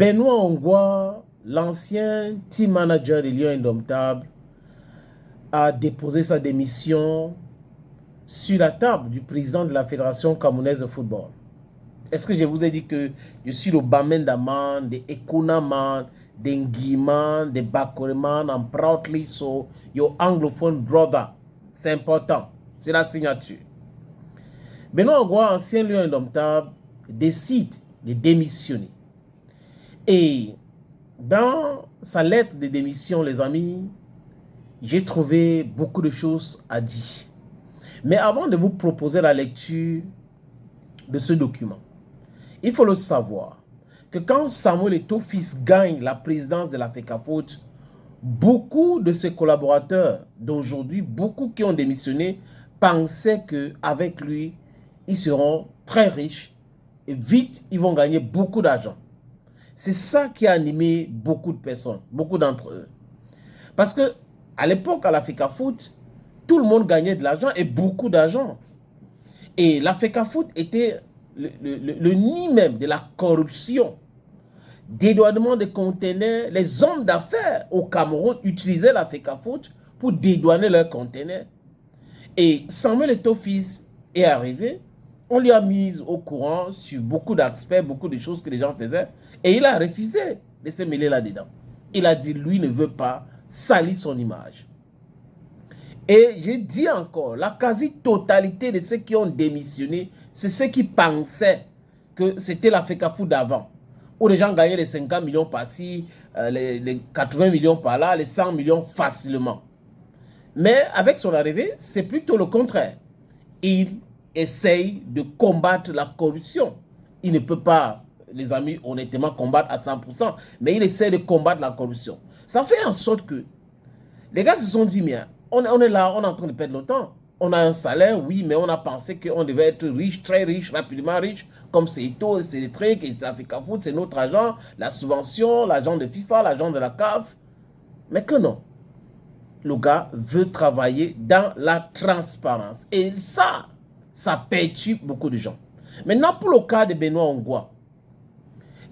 Benoît Ongwa, l'ancien team manager des Lions Indomptables, a déposé sa démission sur la table du président de la Fédération camerounaise de football. Est-ce que je vous ai dit que je suis le Bamendaman, de Ekunaman, de Nguiman, de Bakoreman, and proudly so, your anglophone brother. C'est important. C'est la signature. Benoît Ongwa, ancien Lion Indomptable, décide de démissionner. Et dans sa lettre de démission, les amis, j'ai trouvé beaucoup de choses à dire. Mais avant de vous proposer la lecture de ce document, il faut le savoir que quand Samuel Eto'o-Fils gagne la présidence de la FECAFOOT, beaucoup de ses collaborateurs d'aujourd'hui, beaucoup qui ont démissionné, pensaient qu'avec lui, ils seront très riches et vite, ils vont gagner beaucoup d'argent. C'est ça qui a animé beaucoup de personnes, beaucoup d'entre eux. Parce que à l'époque, à la FECAFOOT, tout le monde gagnait de l'argent et beaucoup d'argent. Et la FECAFOOT était le nid même de la corruption, dédouanement de conteneurs. Les hommes d'affaires au Cameroun utilisaient la FECAFOOT pour dédouaner leurs conteneurs. Et Samuel Eto'o-Fils est arrivé, on lui a mis au courant sur beaucoup d'aspects, beaucoup de choses que les gens faisaient, et il a refusé de se mêler là-dedans. Il a dit, lui ne veut pas salir son image. Et je dis encore, la quasi-totalité de ceux qui ont démissionné, c'est ceux qui pensaient que c'était la FECAFOOT d'avant, où les gens gagnaient les 50 millions par-ci, les 80 millions par-là, les 100 millions facilement. Mais avec son arrivée, c'est plutôt le contraire. Il essaye de combattre la corruption. Il ne peut pas, les amis, honnêtement combattre à 100%, mais il essaie de combattre la corruption. Ça fait en sorte que les gars se sont dit, mais on est là, on est en train de perdre le temps. On a un salaire, oui, mais on a pensé qu'on devait être riche, très riche, rapidement riche, comme c'est Eto'o, c'est les trucs, et ça fait FECAFOOT, c'est notre argent, la subvention, l'argent de FIFA, l'argent de la CAF. Mais que non. Le gars veut travailler dans la transparence. Et ça perturbe beaucoup de gens. Maintenant, pour le cas de Benoît Ongwa.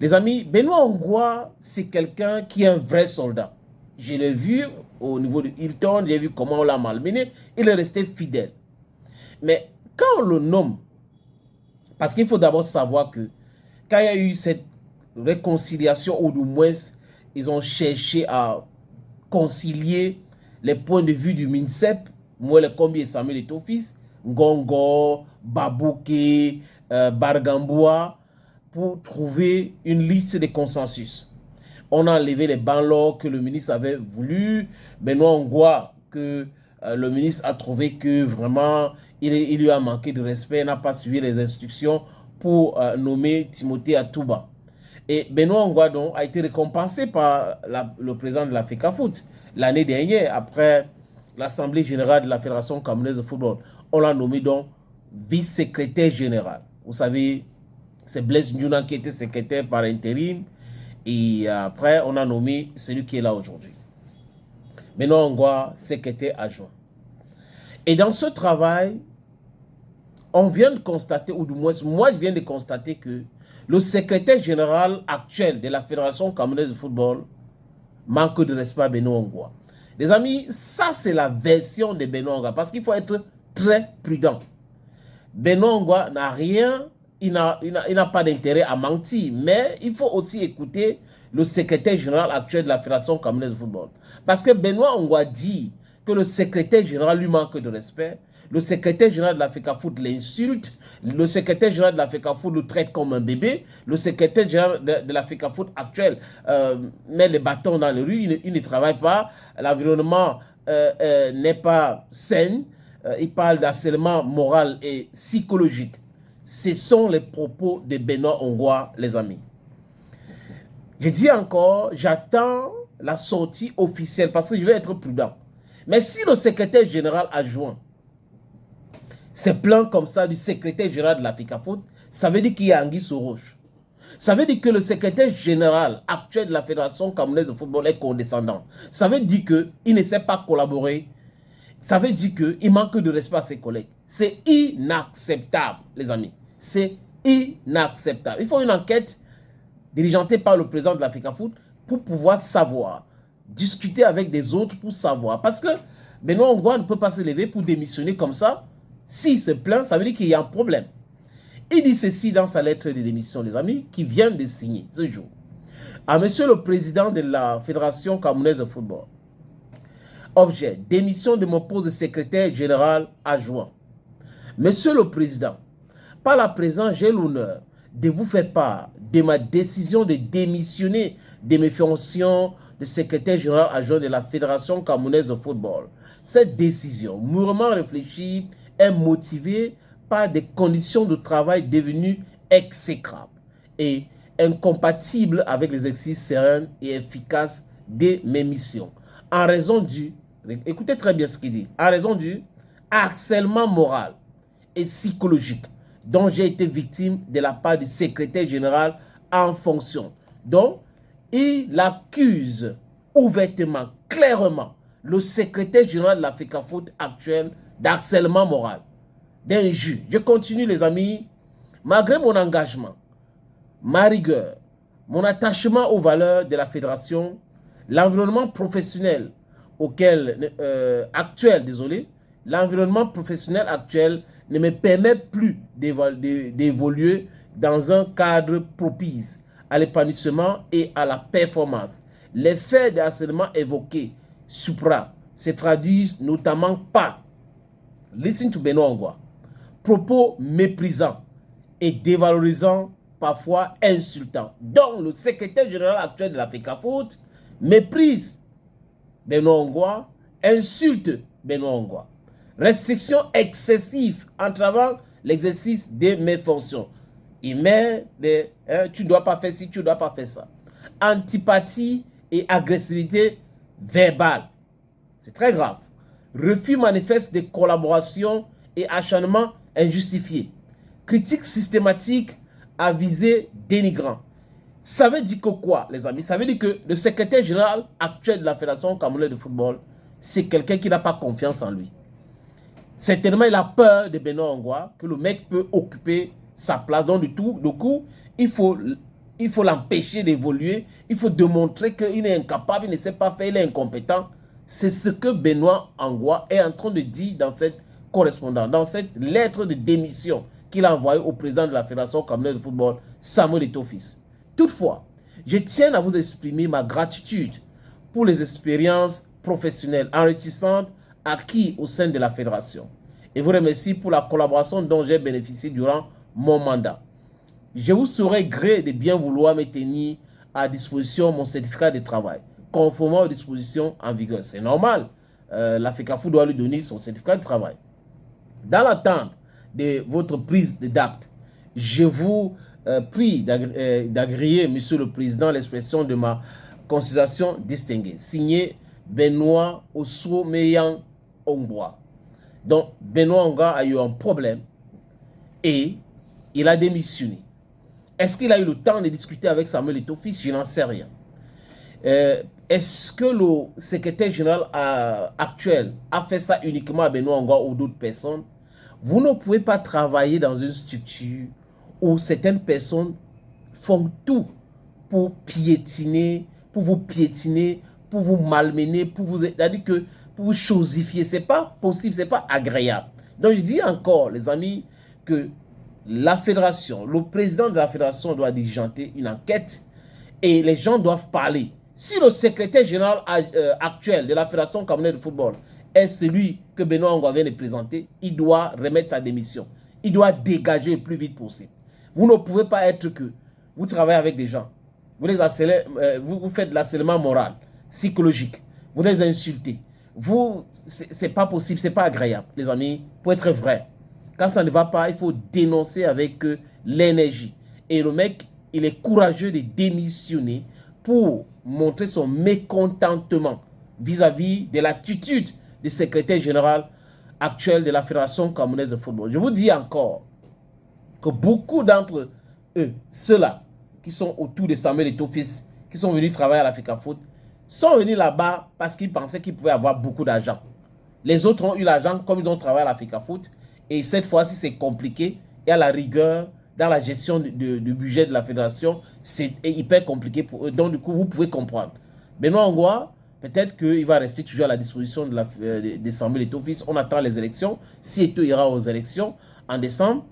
Les amis, Benoît Ongwa, c'est quelqu'un qui est un vrai soldat. Je l'ai vu au niveau de Hilton, j'ai vu comment on l'a malmené. Il est resté fidèle. Mais quand on le nomme, parce qu'il faut d'abord savoir que quand il y a eu cette réconciliation, ou du moins, ils ont cherché à concilier les points de vue du MINSEP, moi, le combi et Samuel Eto'o-Fils, Ngongo, Babouké, Bargamboua, pour trouver une liste de consensus. On a enlevé les banlots que le ministre avait voulu. Benoît Ongwa, que le ministre a trouvé que vraiment, il lui a manqué de respect, il n'a pas suivi les instructions pour nommer Timothée Atouba. Et Benoît Ongwa donc, a été récompensé par le président de la FECAFOOT l'année dernière, après l'Assemblée générale de la Fédération camerounaise de football. On l'a nommé donc vice-secrétaire général. Vous savez, c'est Blaise Ndiouna qui était secrétaire par intérim. Et après, on a nommé celui qui est là aujourd'hui. Benoît Ongwa, secrétaire adjoint. Et dans ce travail, on vient de constater, ou du moins, moi je viens de constater que le secrétaire général actuel de la Fédération camerounaise de football manque de respect à Benoît Ongwa. Les amis, ça c'est la version de Benoît Ongwa, parce qu'il faut être très prudent. Benoît Ongwa n'a rien, il n'a pas d'intérêt à mentir, mais il faut aussi écouter le secrétaire général actuel de la Fédération camerounaise de football. Parce que Benoît Ongwa dit que le secrétaire général lui manque de respect, le secrétaire général de la FECAFOOT l'insulte, le secrétaire général de la FECAFOOT le traite comme un bébé, le secrétaire général de la FECAFOOT actuel met les bâtons dans les rues, il ne travaille pas, l'environnement n'est pas sain, il parle d'harcèlement moral et psychologique. Ce sont les propos de Benoît Ongwa, les amis. Je dis encore, j'attends la sortie officielle parce que je vais être prudent. Mais si le secrétaire général adjoint se plaint comme ça du secrétaire général de la FECAFOOT, ça veut dire qu'il y a anguille sous roche. Ça veut dire que le secrétaire général actuel de la Fédération camerounaise de football est condescendant. Ça veut dire qu'il ne sait pas collaborer. Ça veut dire qu'il manque de respect à ses collègues. C'est inacceptable, les amis. C'est inacceptable. Il faut une enquête diligenté par le président de l'Africa Foot pour pouvoir savoir, discuter avec des autres pour savoir. Parce que Benoît Ongwa ne peut pas se lever pour démissionner comme ça. S'il se plaint, ça veut dire qu'il y a un problème. Il dit ceci dans sa lettre de démission, les amis, qui vient de signer ce jour. À monsieur le président de la Fédération camerounaise de football. Objet, démission de mon poste de secrétaire général adjoint. Monsieur le président, par la présence, j'ai l'honneur de vous faire part de ma décision de démissionner de mes fonctions de secrétaire général adjoint de la Fédération camerounaise de football. Cette décision, mûrement réfléchie, est motivée par des conditions de travail devenues exécrables et incompatibles avec l'exercice serein et efficace de mes missions. En raison du, écoutez très bien ce qu'il dit, en raison du harcèlement moral et psychologique dont j'ai été victime de la part du secrétaire général en fonction. Donc, il accuse ouvertement, clairement, le secrétaire général de l'Africa Foot actuel d'harcèlement moral, d'injure. Je continue, les amis. Malgré mon engagement, ma rigueur, mon attachement aux valeurs de la fédération, l'environnement professionnel l'environnement professionnel actuel ne me permet plus d'évoluer dans un cadre propice à l'épanouissement et à la performance. Les faits de harcèlement évoqués supra se traduisent notamment par, listen to Benoît Ongwa, propos méprisants et dévalorisants, parfois insultants. Donc, le secrétaire général actuel de l'Africa Foot méprise Benoît Ongwa, insulte Benoît Ongwa. Restrictions excessives entravant l'exercice de mes fonctions. Il met des tu ne dois pas faire ci, tu ne dois pas faire ça. Antipathie et agressivité verbale. C'est très grave. Refus manifeste de collaboration et acharnement injustifié. Critique systématique à visée dénigrant. Ça veut dire que quoi, les amis? Ça veut dire que le secrétaire général actuel de la Fédération camerounaise de football, c'est quelqu'un qui n'a pas confiance en lui. Certainement, il a peur de Benoît Ongwa, que le mec peut occuper sa place. Donc, du coup, il faut l'empêcher d'évoluer. Il faut démontrer qu'il est incapable, il ne sait pas faire, il est incompétent. C'est ce que Benoît Ongwa est en train de dire dans cette correspondance, dans cette lettre de démission qu'il a envoyée au président de la Fédération camerounaise de football, Samuel Eto'o-Fils. Toutefois, je tiens à vous exprimer ma gratitude pour les expériences professionnelles enrichissantes acquises au sein de la fédération et vous remercie pour la collaboration dont j'ai bénéficié durant mon mandat. Je vous serai gré de bien vouloir me tenir à disposition mon certificat de travail, conformément aux dispositions en vigueur. C'est normal, l'Africa Foot doit lui donner son certificat de travail. Dans l'attente de votre prise d'acte, je vous prie d'agréer, Monsieur le Président, l'expression de ma considération distinguée. Signé Benoît Ousmane Ongwa. Donc, Benoît Ongwa a eu un problème et il a démissionné. Est-ce qu'il a eu le temps de discuter avec Samuel Eto'o-Fils? Je n'en sais rien. Est-ce que le secrétaire général actuel a fait ça uniquement à Benoît Ongwa ou d'autres personnes? Vous ne pouvez pas travailler dans une structure où certaines personnes font tout pour piétiner, pour vous malmener, pour vous chosifier. Ce n'est pas possible, ce n'est pas agréable. Donc je dis encore, les amis, que la fédération, le président de la fédération doit diligenter une enquête et les gens doivent parler. Si le secrétaire général actuel de la fédération camerounaise de football est celui que Benoît Ongwa vient de présenter, il doit remettre sa démission. Il doit dégager le plus vite possible. Vous ne pouvez pas être que vous travaillez avec des gens, vous les harcelez, vous faites de l'harcèlement moral, psychologique, vous les insultez. C'est pas possible, c'est pas agréable, les amis, pour être vrai. Quand ça ne va pas, il faut dénoncer avec l'énergie. Et le mec, il est courageux de démissionner pour montrer son mécontentement vis-à-vis de l'attitude du secrétaire général actuel de la Fédération camerounaise de football. Je vous dis encore que beaucoup d'entre eux, ceux-là qui sont autour de Samuel Eto'o-Fils, qui sont venus travailler à l'Africa Foot, sont venus là-bas parce qu'ils pensaient qu'ils pouvaient avoir beaucoup d'argent. Les autres ont eu l'argent comme ils ont travaillé à l'Africa Foot. Et cette fois-ci, c'est compliqué. Il y a la rigueur, dans la gestion du budget de la fédération, c'est hyper compliqué pour eux. Donc, du coup, vous pouvez comprendre. Benoît Ongoa, peut-être qu'il va rester toujours à la disposition des Samuel Eto'o-Fils. On attend les élections. Si Eto'o ira aux élections en décembre,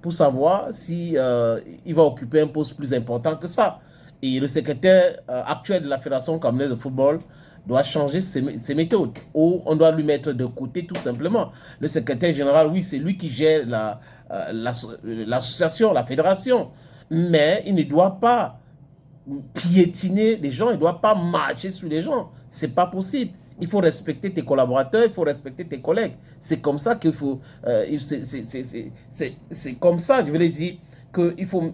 pour savoir si il va occuper un poste plus important que ça. Et le secrétaire actuel de la Fédération camerounaise de football doit changer ses méthodes, ou on doit lui mettre de côté tout simplement. Le secrétaire général, oui, c'est lui qui gère l'association, la fédération, mais il ne doit pas piétiner les gens, il ne doit pas marcher sur les gens. C'est pas possible. Il faut respecter tes collaborateurs, il faut respecter tes collègues. C'est comme ça qu'il faut... c'est comme ça, je veux dire, qu'il faut...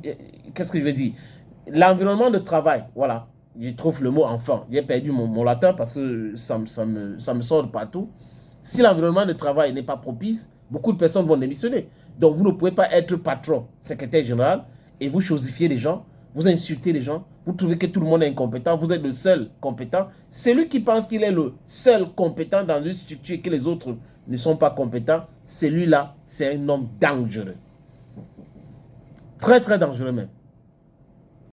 Qu'est-ce que je veux dire? L'environnement de travail, voilà. Je trouve le mot enfin. J'ai perdu mon latin parce que ça me sort de partout. Si l'environnement de travail n'est pas propice, beaucoup de personnes vont démissionner. Donc, vous ne pouvez pas être patron, secrétaire général, et vous chosifiez les gens, vous insultez les gens, vous trouvez que tout le monde est incompétent, vous êtes le seul compétent. Celui qui pense qu'il est le seul compétent dans une structure et que les autres ne sont pas compétents, celui-là, c'est un homme dangereux. Très, très dangereux même.